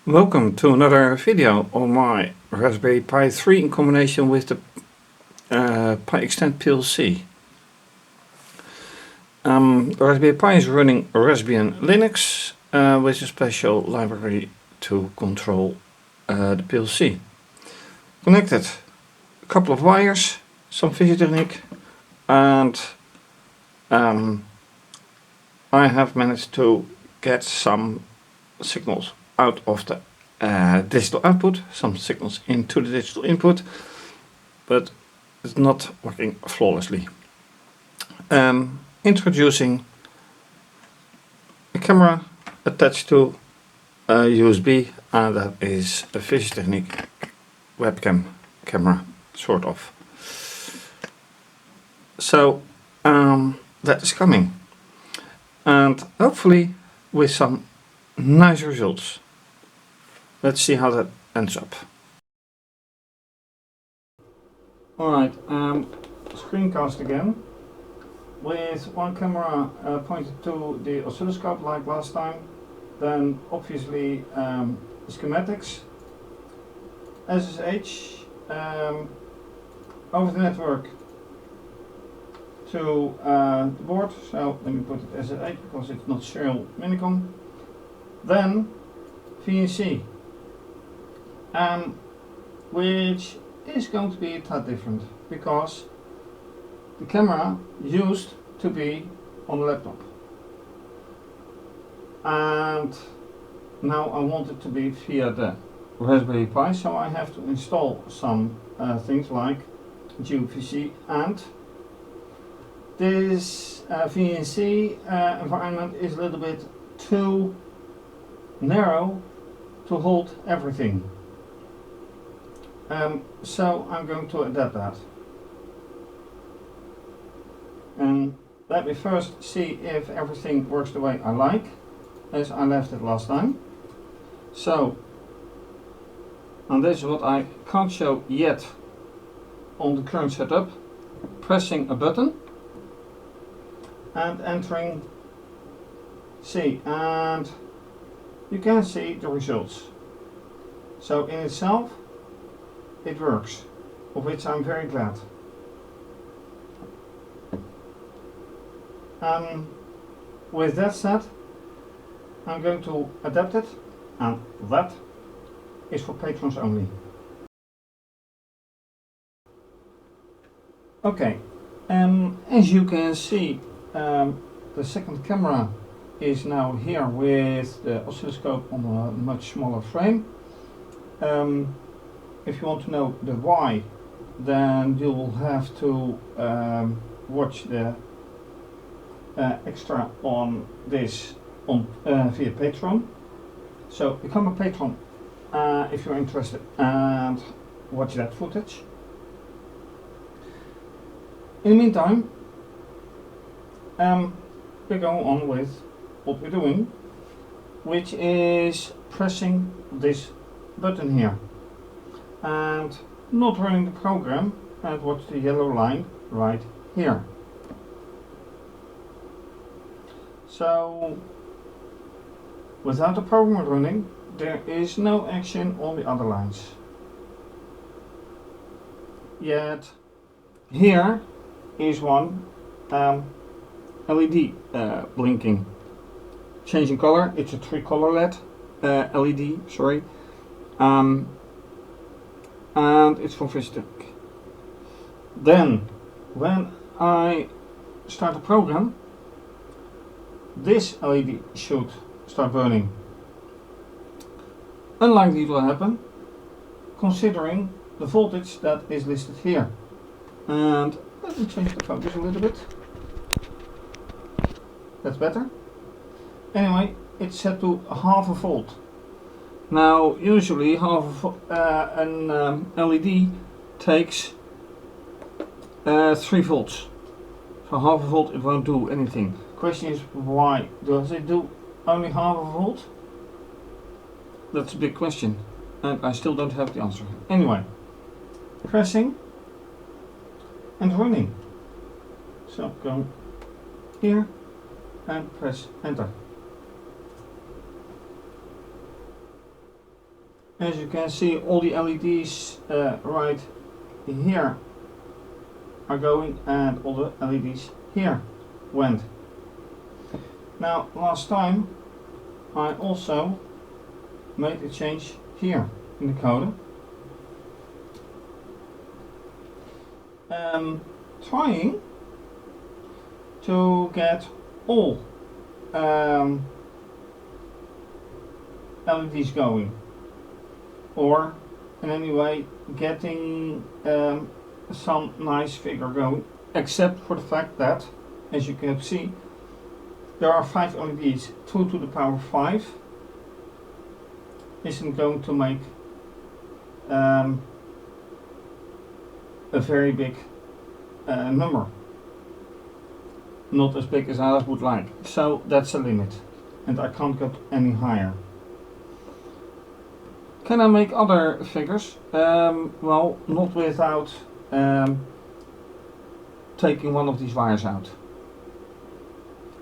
Welcome to another video on my Raspberry Pi 3 in combination with the PiXtend PLC. Raspberry Pi is running Raspbian Linux with a special library to control the PLC. Connected a couple of wires, some fischertechnik, and I have managed to get some signals out of the digital output, some signals into the digital input, but it's not working flawlessly. Introducing a camera attached to a USB, and that is a fischertechnik webcam camera, sort of. So that is coming, and hopefully with some nice results. Let's see how that ends up. Alright, screencast again with one camera pointed to the oscilloscope like last time, then obviously schematics, SSH, over the network to the board, so let me put it SSH because it's not serial minicom, then VNC, which is going to be a tad different because the camera used to be on the laptop, and now I want it to be via the Raspberry Pi, so I have to install some things like GVC, and this VNC environment is a little bit too narrow to hold everything. So I'm going to adapt that. And let me first see if everything works the way I like, as I left it last time. So, and this is what I can't show yet on the current setup. Pressing a button and entering C, and you can see the results. So in itself it works, of which I'm very glad. With that said, I'm going to adapt it, and that is for patrons only. Okay, as you can see, the second camera is now here with the oscilloscope on a much smaller frame. If you want to know the why, then you will have to watch the extra on this on via Patreon. So become a patron if you're interested and watch that footage. In the meantime, we go on with what we're doing, which is pressing this button here and not running the program, and watch the yellow line right here. So without the program running, there is no action on the other lines. Yet here is one LED blinking, changing color. It's a 3-color LED LED, sorry, and it's from fischertechnik. Then when I start the program, this LED should start burning. Unlikely it will happen, considering the voltage that is listed here. And let me change the focus a little bit. That's better. Anyway, it's set to half a volt. Now, usually an LED takes 3 volts. So half a volt, it won't do anything. Question is, why does it do only half a volt? That's a big question, and I still don't have the answer. Anyway, pressing and running. So go here and press enter. As you can see, all the LEDs right here are going and all the LEDs here went. Now last time I also made a change here in the coder, trying to get all LEDs going, or in any way getting some nice figure going, except for the fact that, as you can see, there are 5 LEDs. 2 to the power 5 isn't going to make a very big number. Not as big as I would like. So that's a limit, and I can't go any higher. Can I make other figures? Well, not without taking one of these wires out.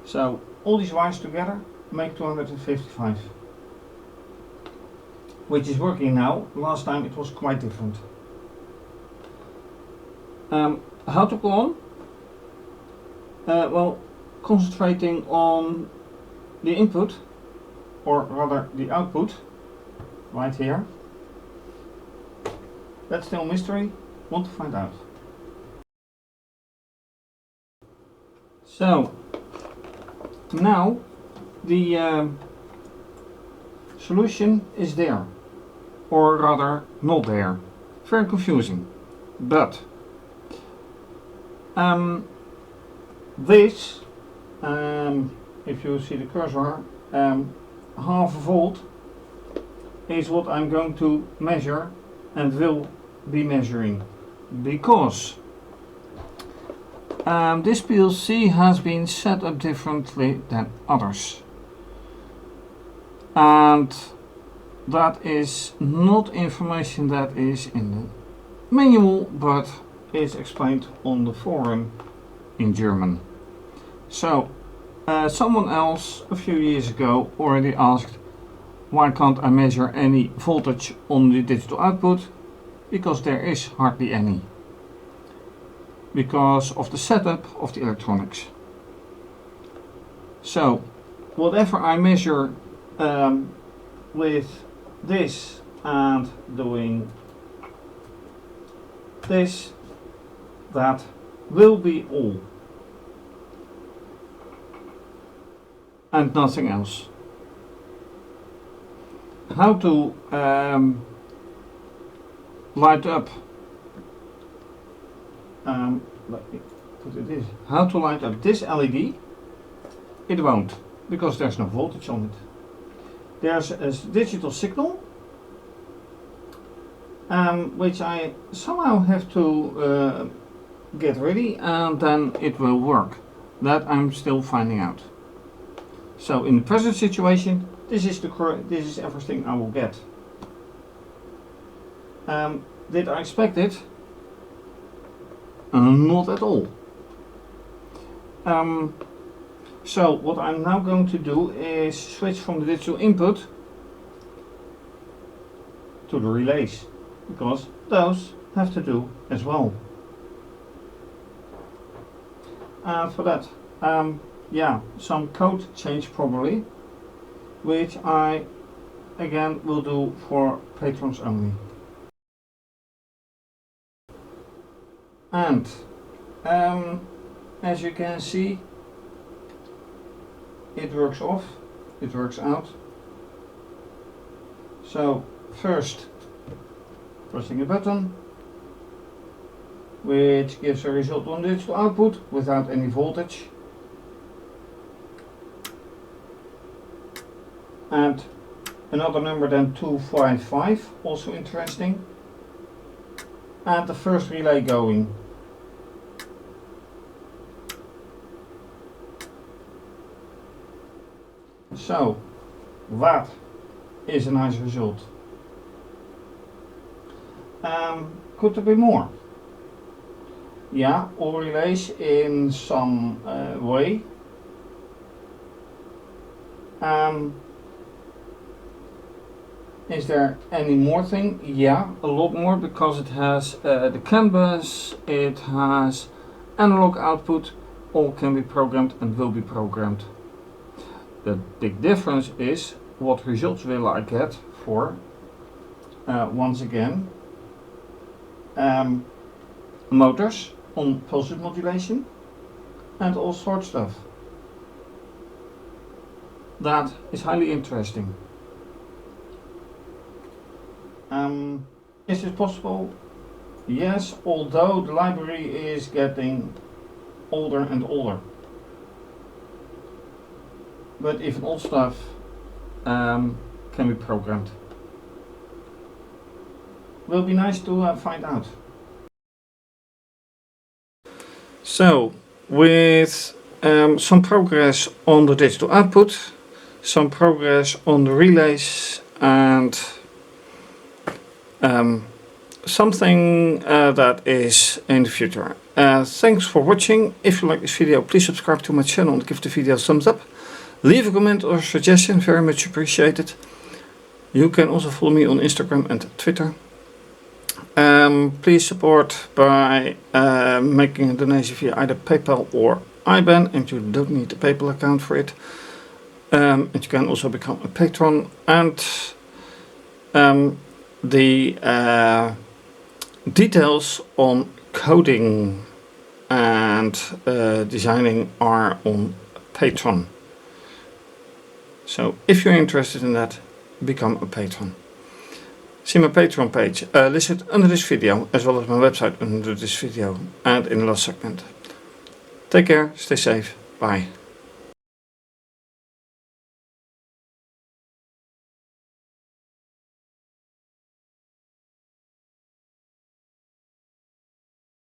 So all these wires together make 255, which is working now. Last time it was quite different. How to go on? Well, concentrating on the input, or rather the output, right here. That's still a mystery. Want to find out. So now the solution is there, or rather not there. Very confusing. But this, if you see the cursor, half a volt is what I'm going to measure and will be measuring, because this PLC has been set up differently than others, and that is not information that is in the manual, but is explained on the forum in German. So someone else a few years ago already asked, why can't I measure any voltage on the digital output? Because there is hardly any, because of the setup of the electronics. So whatever I measure with this and doing this, that will be all and nothing else. How to light up, let me put it this, how to light up this LED, it won't, because there's no voltage on it. There's a digital signal which I somehow have to get ready, and then it will work. That I'm still finding out. So in the present situation, this is everything I will get. Did I expect it? Not at all. So what I'm now going to do is switch from the digital input to the relays, because those have to do as well. For that, yeah, some code change probably, which I again will do for patrons only. And as you can see, it works off, it works out. So first pressing a button which gives a result on digital output without any voltage, and another number than 255, also interesting, and the first relay going. So that is a nice result. Could there be more? Yeah, all relays in some way. Is there any more thing? Yeah, a lot more, because it has the CAN bus, it has analog output, all can be programmed and will be programmed. The big difference is what results will I get for, once again, motors on pulse width modulation and all sorts of stuff. That is highly interesting. Is it possible? Yes, although the library is getting older and older. But even old stuff can be programmed. Will be nice to find out. So, with some progress on the digital output, some progress on the relays, and something that is in the future. Thanks for watching. If you like this video, please subscribe to my channel and give the video a thumbs up. Leave a comment or suggestion, very much appreciated. You can also follow me on Instagram and Twitter. Please support by making a donation via either PayPal or IBAN, and you don't need a PayPal account for it. And you can also become a patron, and the details on coding and designing are on Patreon. So if you're interested in that, become a patron. See my Patreon page listed under this video, as well as my website under this video and in the last segment. Take care, stay safe, bye.